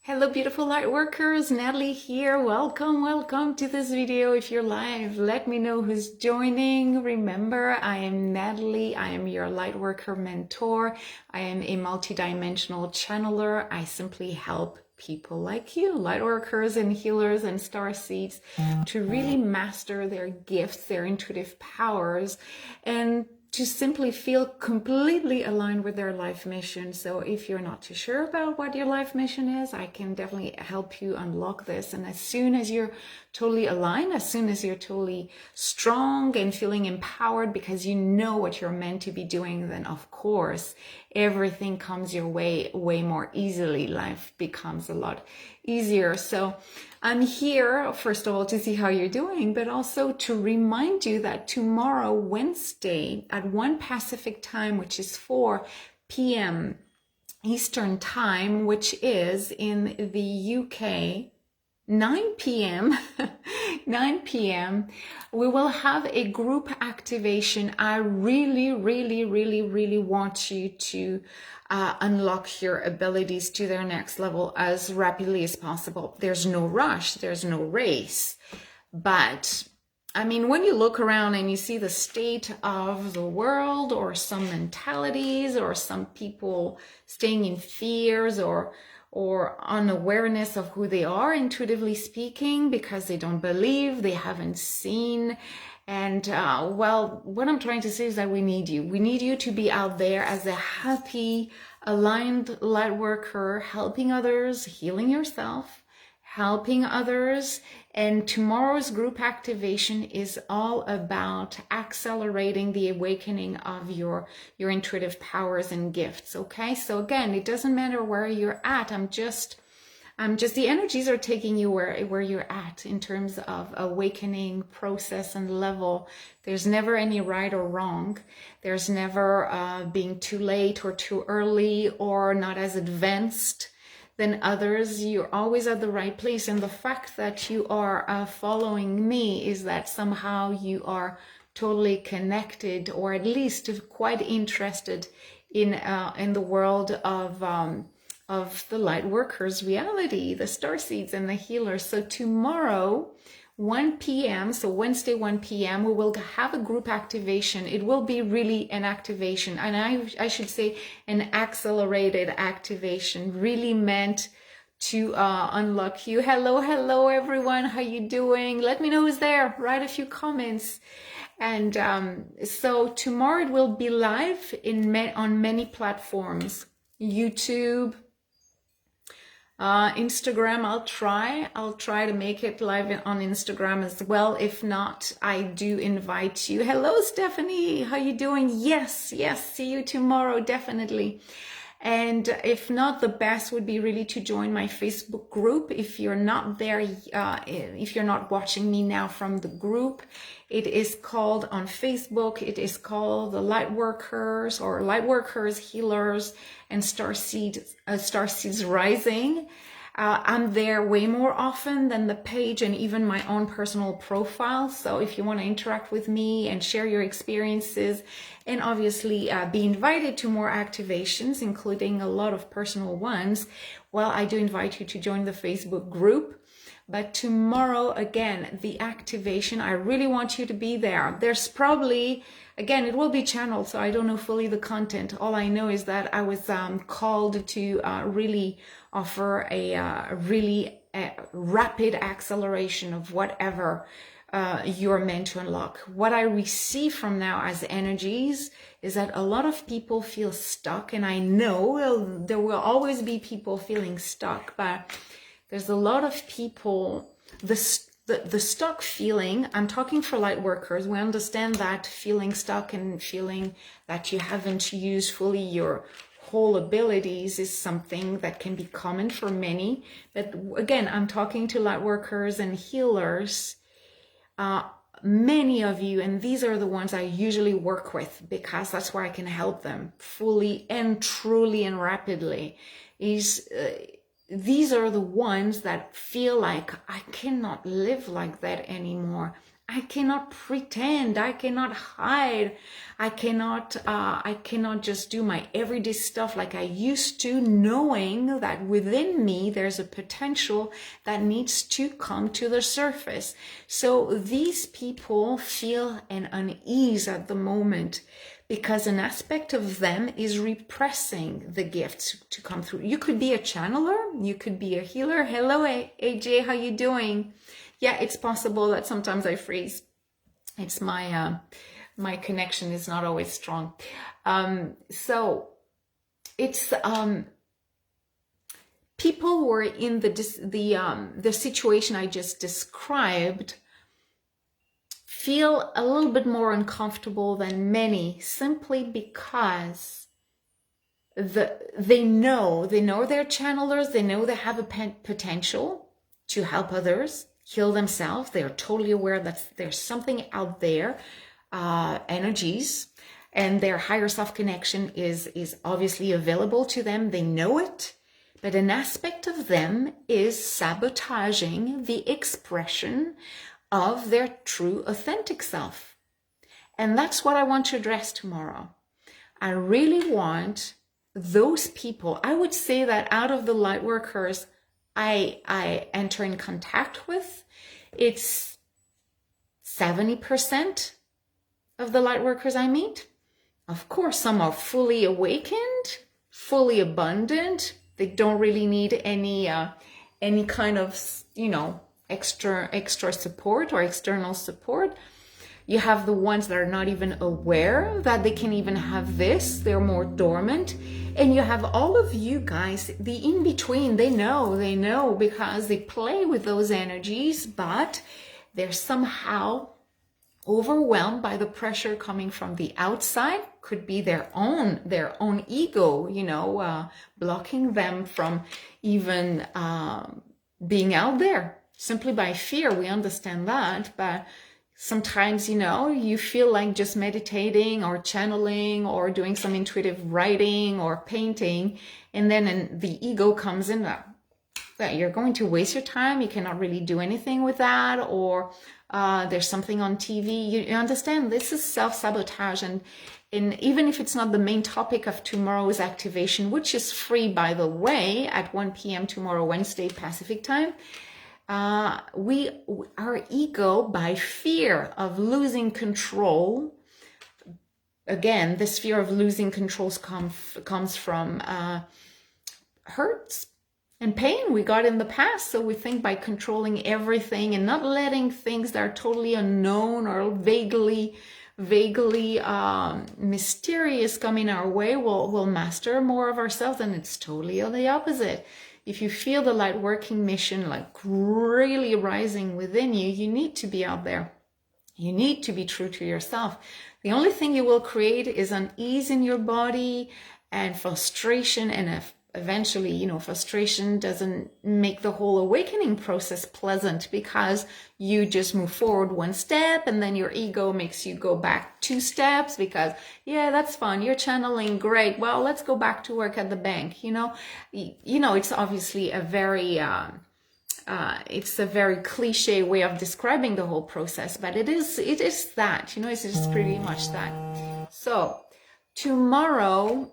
Hello, beautiful light workers. Nathalie here. Welcome to this video. If you're live, let me know who's joining. Remember, I am Nathalie. I am your light worker mentor. I am a multidimensional channeler. I simply help people like you, light workers and healers and star seeds, to really master their gifts, their intuitive powers, and to simply feel completely aligned with their life mission. So if you're not too sure about what your life mission is, I can definitely help you unlock this. And as soon as you're totally aligned, as soon as you're totally strong and feeling empowered because you know what you're meant to be doing, then of course, everything comes your way more easily. Life becomes a lot easier. So I'm here, first of all, to see how you're doing, but also to remind you that tomorrow, Wednesday, at 1 Pacific time, which is 4 p.m. Eastern time, which is in the UK, 9 p.m. 9 p.m. we will have a group activation. I really want you to unlock your abilities to their next level as rapidly as possible. There's no rush, there's no race, but I mean, when you look around and you see the state of the world, or some mentalities, or some people staying in fears or unawareness of who they are, intuitively speaking, because they don't believe, they haven't seen. And well, what I'm trying to say is that we need you. We need you to be out there as a happy, aligned light worker, helping others, healing yourself, helping others. And tomorrow's group activation is all about accelerating the awakening of your intuitive powers and gifts. Okay, so again, it doesn't matter where you're at. I'm just the energies are taking you where you're at in terms of awakening process and level. There's never any right or wrong. There's never being too late or too early or not as advanced than others. You're always at the right place. And the fact that you are following me is that somehow you are totally connected, or at least quite interested in the world of the light workers reality, the star seeds and the healers. So tomorrow, 1 p.m., so Wednesday, 1 p.m., we will have a group activation. It will be really an activation, and I should say an accelerated activation, really meant to unlock you. Hello, everyone. How you doing? Let me know who's there. Write a few comments. And so tomorrow it will be live on many platforms. YouTube, Instagram. I'll try to make it live on Instagram as well. If not, I do invite you. Hello, Stephanie. How you doing? Yes, see you tomorrow, definitely. And if not, the best would be really to join my Facebook group. If you're not there, if you're not watching me now from the group, it is called on Facebook, it is called the Lightworkers, or Lightworkers, Healers, and Star Seeds Rising. I'm there way more often than the page and even my own personal profile. So if you want to interact with me and share your experiences, and obviously be invited to more activations, including a lot of personal ones, well, I do invite you to join the Facebook group. But tomorrow, again, the activation, I really want you to be there. There's probably, again, it will be channeled, so I don't know fully the content. All I know is that I was called to really offer a really rapid acceleration of whatever you're meant to unlock. What I receive from now as energies is that a lot of people feel stuck, and I know there will always be people feeling stuck, but there's a lot of people, the stuck feeling, I'm talking for light workers, we understand that feeling stuck and feeling that you haven't used fully your whole abilities is something that can be common for many. But again, I'm talking to light workers and healers, many of you, and these are the ones I usually work with because that's where I can help them fully and truly and rapidly, these are the ones that feel like I cannot live like that anymore. I cannot pretend, I cannot hide, I cannot just do my everyday stuff like I used to, knowing that within me there's a potential that needs to come to the surface. So these people feel an unease at the moment because an aspect of them is repressing the gifts to come through. You could be a channeler, you could be a healer. Hello, AJ, how you doing? Yeah, it's possible that sometimes I freeze. It's my my connection is not always strong. So it's people who are in the situation I just described feel a little bit more uncomfortable than many, simply because they know they're channelers, they know they have a potential to help others heal themselves. They're totally aware that there's something out there, energies, and their higher self connection is obviously available to them. They know it, but an aspect of them is sabotaging the expression of their true authentic self. And that's what I want to address tomorrow. I really want those people, I would say that out of the light workers I enter in contact with, it's 70% of the light workers I meet. Of course, some are fully awakened, fully abundant. They don't really need any kind of, extra support or external support. You have the ones that are not even aware that they can even have this. They're more dormant. And you have all of you guys, the in-between, they know because they play with those energies, but they're somehow overwhelmed by the pressure coming from the outside. Could be their own ego, blocking them from even being out there simply by fear. We understand that, but sometimes, you feel like just meditating or channeling or doing some intuitive writing or painting, and then the ego comes in that you're going to waste your time. You cannot really do anything with that, or there's something on TV. You understand, this is self-sabotage. And even if it's not the main topic of tomorrow's activation, which is free, by the way, at 1 p.m. tomorrow, Wednesday, Pacific time, our ego, by fear of losing control, again, this fear of losing control comes from hurts and pain we got in the past. So we think by controlling everything and not letting things that are totally unknown or vaguely mysterious come in our way, we'll master more of ourselves. And it's totally the opposite. If you feel the light working mission like really rising within you, you need to be out there. You need to be true to yourself. The only thing you will create is unease in your body and frustration, and eventually, frustration doesn't make the whole awakening process pleasant, because you just move forward one step and then your ego makes you go back 2 steps because, yeah, that's fun. You're channeling. Great. Well, let's go back to work at the bank. It's obviously a very, it's a very cliche way of describing the whole process, but it is that, it's just pretty much that. So tomorrow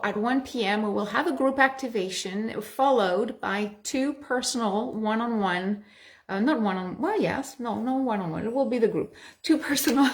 at 1 p.m. we will have a group activation followed by 2 personal one-on-one, not one-on-one, well, yes, no one-on-one, it will be the group, 2 personal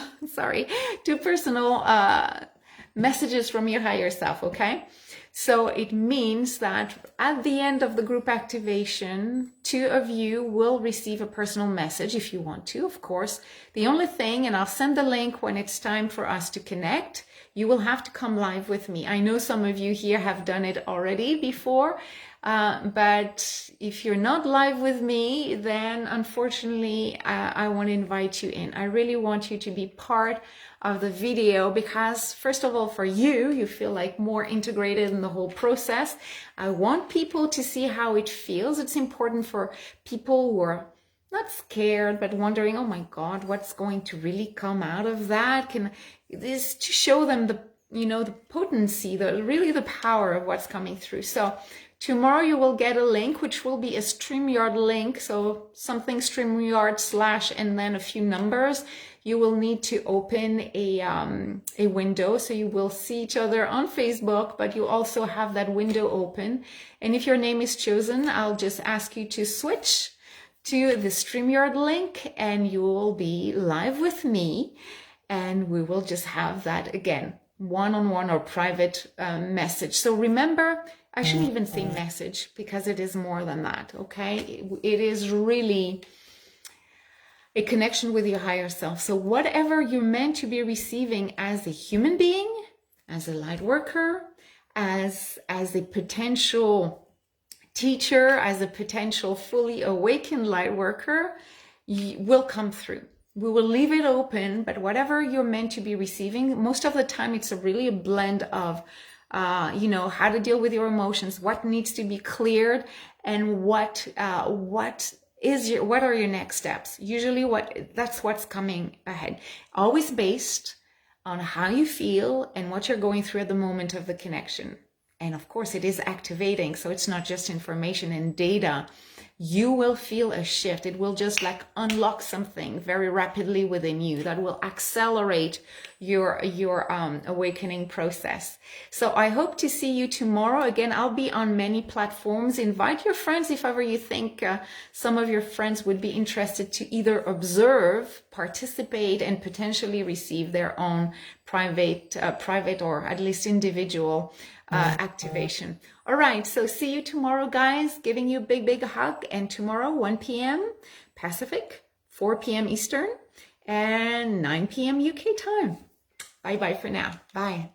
messages from your higher self, okay? So it means that at the end of the group activation, 2 of you will receive a personal message if you want to, of course. The only thing, and I'll send the link when it's time for us to connect, you will have to come live with me. I know some of you here have done it already before, but if you're not live with me, then unfortunately, I want to invite you in. I really want you to be part of the video because, first of all, for you feel like more integrated in the whole process. I want people to see how it feels. It's important for people who are not scared, but wondering, oh my God, what's going to really come out of that? This to show them the potency, really the power of what's coming through. So tomorrow you will get a link, which will be a StreamYard link. So something StreamYard / and then a few numbers. You will need to open a window. So you will see each other on Facebook, but you also have that window open. And if your name is chosen, I'll just ask you to switch to the StreamYard link and you will be live with me. And we will just have that again, one-on-one or private message. So remember, I shouldn't even say message because it is more than that, okay? It is really a connection with your higher self. So whatever you're meant to be receiving as a human being, as a light worker, as a potential teacher, as a potential fully awakened light worker, will come through. We will leave it open, but whatever you're meant to be receiving, most of the time it's really a blend of how to deal with your emotions, what needs to be cleared, and what are your next steps. Usually that's what's coming ahead. Always based on how you feel and what you're going through at the moment of the connection. And of course it is activating, so it's not just information and data. You will feel a shift. It will just like unlock something very rapidly within you that will accelerate your awakening process. So I hope to see you tomorrow. Again, I'll be on many platforms. Invite your friends if ever you think some of your friends would be interested to either observe, participate, and potentially receive their own private or at least individual activation. All right, so see you tomorrow, guys. Giving you a big hug. And tomorrow, 1 p.m. Pacific, 4 p.m. Eastern, and 9 p.m. UK time. Bye for now. Bye.